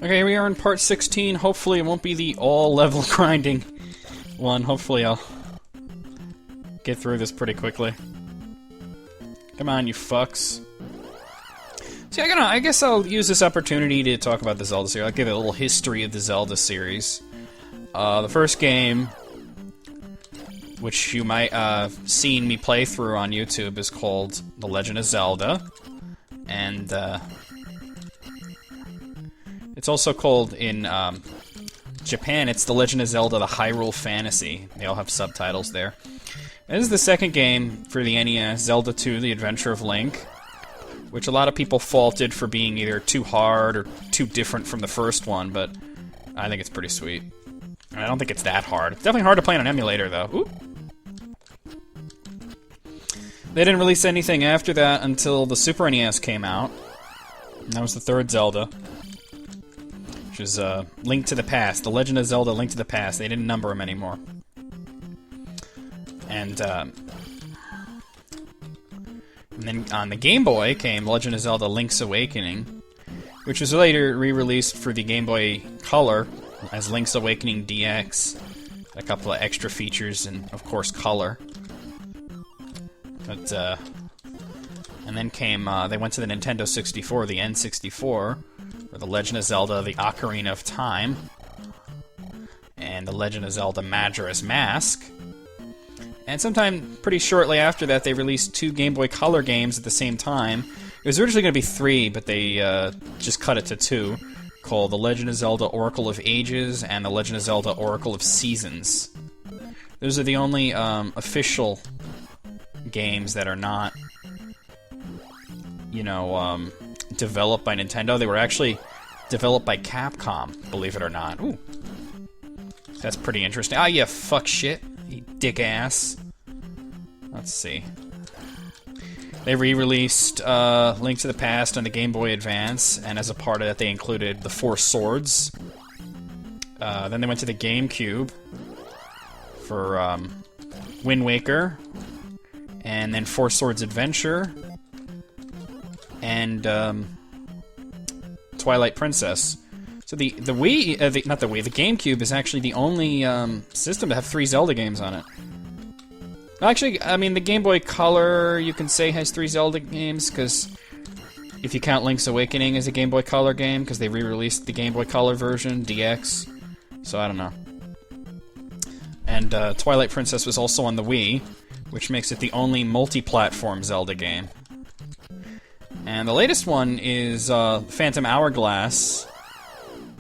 Okay, we are in part 16. Hopefully it won't be the all-level grinding one. Hopefully I'll get through this pretty quickly. Come on, you fucks. See, I guess I'll use this opportunity to talk about the Zelda series. I'll give it a little history of the Zelda series. The first game, which you might seen me play through on YouTube, is called The Legend of Zelda. And, it's also called, in Japan, it's The Legend of Zelda, The Hyrule Fantasy. They all have subtitles there. This is the second game for the NES, Zelda 2, The Adventure of Link, which a lot of people faulted for being either too hard or too different from the first one, but I think it's pretty sweet. I don't think it's that hard. It's definitely hard to play on an emulator, though. Ooh. They didn't release anything after that until the Super NES came out. And that was the third Zelda. Which is Link to the Past. The Legend of Zelda Link to the Past. They didn't number them anymore. And then on the Game Boy came Legend of Zelda Link's Awakening, which was later re-released for the Game Boy Color as Link's Awakening DX. A couple of extra features and, of course, color. But, and then came, they went to the Nintendo 64, the N64, for The Legend of Zelda, The Ocarina of Time, and The Legend of Zelda Majora's Mask. And sometime pretty shortly after that, they released two Game Boy Color games at the same time. It was originally going to be three, but they just cut it to two, called The Legend of Zelda Oracle of Ages and The Legend of Zelda Oracle of Seasons. Those are the only official games that are not, you know, developed by Nintendo. They were actually developed by Capcom, believe it or not. Ooh. That's pretty interesting. Ah, yeah, fuck shit. You dick ass. Let's see. They re-released Link to the Past on the Game Boy Advance, and as a part of that they included the Four Swords. Then they went to the GameCube for Wind Waker, and then Four Swords Adventure, and Twilight Princess. So the Wii, not the Wii, the GameCube is actually the only system to have 3 Zelda games on it. Actually, I mean, the Game Boy Color, you can say, has 3 Zelda games, because if you count Link's Awakening as a Game Boy Color game, because they re-released the Game Boy Color version, DX, so I don't know. And Twilight Princess was also on the Wii, which makes it the only multi-platform Zelda game. And the latest one is Phantom Hourglass,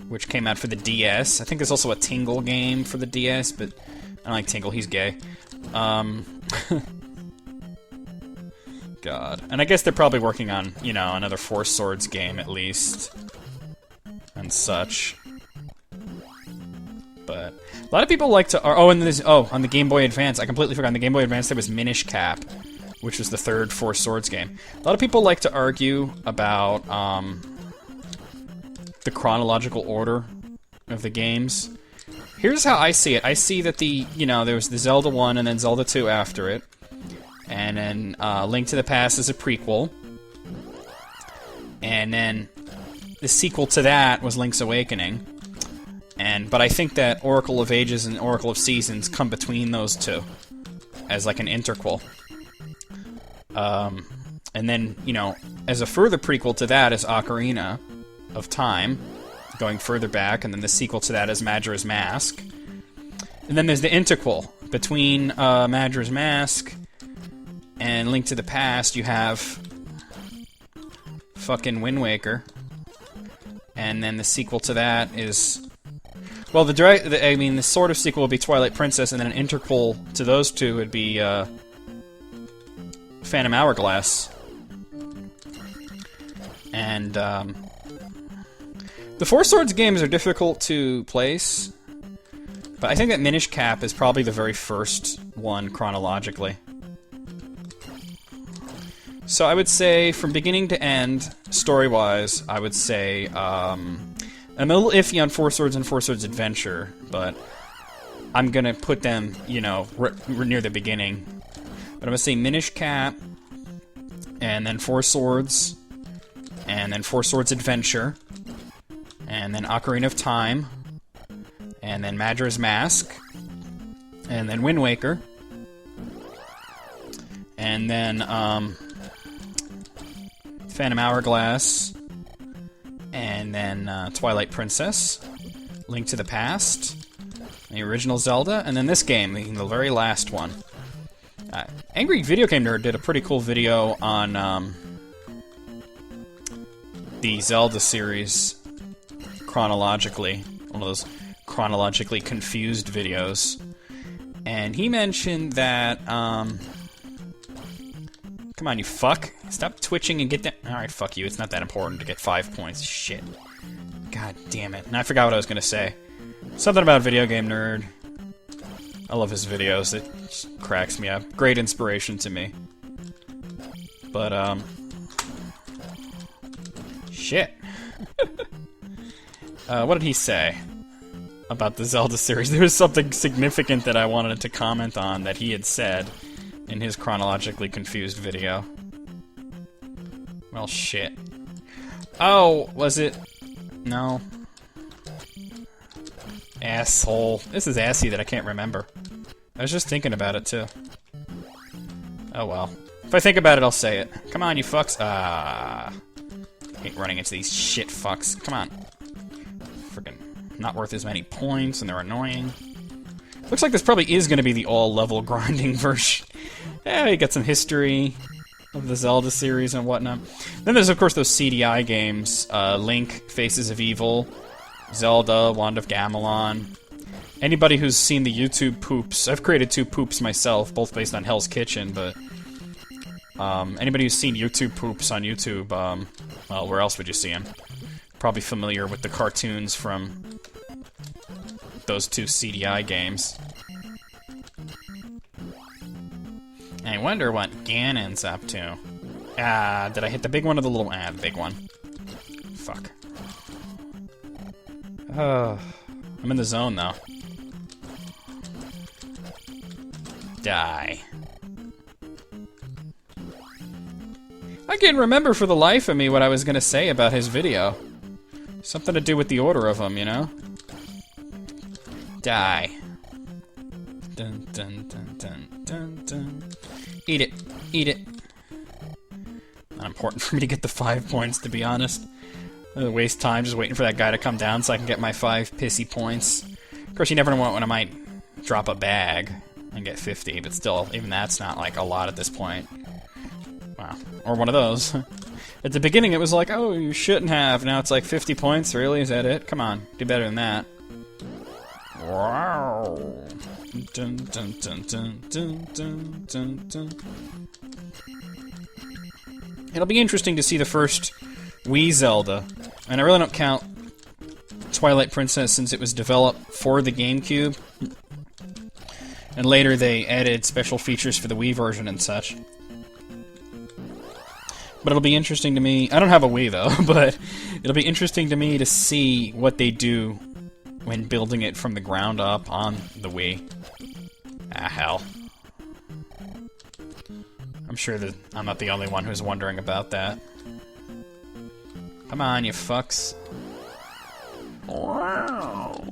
which came out for the DS. I think there's also a Tingle game for the DS, but I don't like Tingle, he's gay. God. And I guess they're probably working on, you know, another Four Swords game at least. And such. But a lot of people like to... Oh, and there's... Oh, on the Game Boy Advance. I completely forgot. On the Game Boy Advance there was Minish Cap, which was the third Four Swords game. A lot of people like to argue about, the chronological order of the games. Here's how I see it. I see that there was the Zelda 1 and then Zelda 2 after it. And then Link to the Past is a prequel. And then the sequel to that was Link's Awakening. But I think that Oracle of Ages and Oracle of Seasons come between those two as like an interquel. And then, you know, as a further prequel to that is Ocarina of Time, going further back, and then the sequel to that is Majora's Mask. And then there's the interquel. Between Majora's Mask and Link to the Past, you have fucking Wind Waker. And then the sequel to that is... Well, the sort of sequel would be Twilight Princess, and then an interquel to those two would be Phantom Hourglass. And, the Four Swords games are difficult to place, but I think that Minish Cap is probably the very first one chronologically. So I would say, from beginning to end, story-wise, I would say, I'm a little iffy on Four Swords and Four Swords Adventure, but I'm gonna put them, you know, near the beginning. But I'm gonna say Minish Cap, and then Four Swords, and then Four Swords Adventure, and then Ocarina of Time, and then Majora's Mask, and then Wind Waker, and then Phantom Hourglass, and then Twilight Princess, Link to the Past, the original Zelda, and then this game, the very last one. Angry Video Game Nerd did a pretty cool video on the Zelda series chronologically, one of those chronologically confused videos, and he mentioned that, come on, you fuck. Stop twitching and get that. Alright, fuck you. It's not that important to get 5 points. Shit. God damn it. And I forgot what I was gonna say. Something about Video Game Nerd. I love his videos. It just cracks me up. Great inspiration to me. But, shit. What did he say about the Zelda series? There was something significant that I wanted to comment on that he had said in his chronologically confused video. Well, shit. Oh, was it? No. Asshole. This is assy that I can't remember. I was just thinking about it, too. Oh, well. If I think about it, I'll say it. Come on, you fucks. I hate running into these shit fucks. Come on. Friggin' not worth as many points, and they're annoying. Looks like this probably is going to be the all-level grinding version. Yeah, you got some history of the Zelda series and whatnot. Then there's, of course, those CDI games. Link, Faces of Evil, Zelda, Wand of Gamelon. Anybody who's seen the YouTube poops, I've created 2 poops myself, both based on Hell's Kitchen, but anybody who's seen YouTube poops on YouTube, well, where else would you see them? Probably familiar with the cartoons from those 2 CDI games. I wonder what Ganon's up to. Did I hit the big one or the little... the big one. Fuck. I'm in the zone, though. Die. I can't remember for the life of me what I was gonna say about his video. Something to do with the order of them, you know? Die. Dun dun dun dun dun dun. Eat it. Eat it. Not important for me to get the 5 points, to be honest. I'm gonna waste time just waiting for that guy to come down so I can get my 5 pissy points. Of course, you never know when I might drop a bag and get 50, but still, even that's not, like, a lot at this point. Wow. Or one of those. At the beginning, it was like, oh, you shouldn't have. Now it's like 50 points. Really? Is that it? Come on. Do better than that. Wow. Dun, dun, dun, dun, dun, dun, dun, dun. It'll be interesting to see the first Wii Zelda. And I really don't count Twilight Princess since it was developed for the GameCube. And later they added special features for the Wii version and such. But it'll be interesting to me... I don't have a Wii, though, but it'll be interesting to me to see what they do when building it from the ground up on the Wii. Ah, hell. I'm sure that I'm not the only one who's wondering about that. Come on, you fucks. Wow.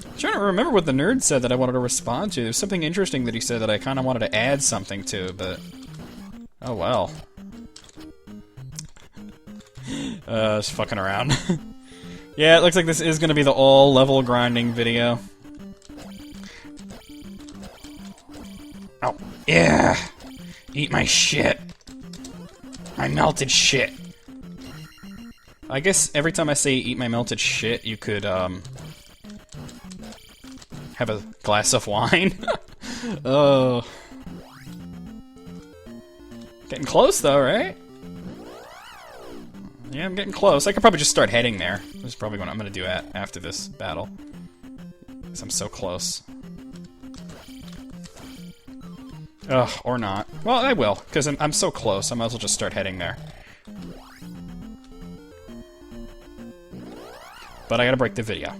I'm trying to remember what the nerd said that I wanted to respond to. There's something interesting that he said that I kind of wanted to add something to, but... Oh, well. Just fucking around. Yeah, it looks like this is going to be the all-level grinding video. Oh, yeah! Eat my shit. My melted shit. I guess every time I say eat my melted shit, you could, have a glass of wine. Oh... Getting close, though, right? Yeah, I'm getting close. I could probably just start heading there. That's probably what I'm going to do after this battle. Because I'm so close. Ugh, or not. Well, I will, because I'm so close. I might as well just start heading there. But I gotta break the video.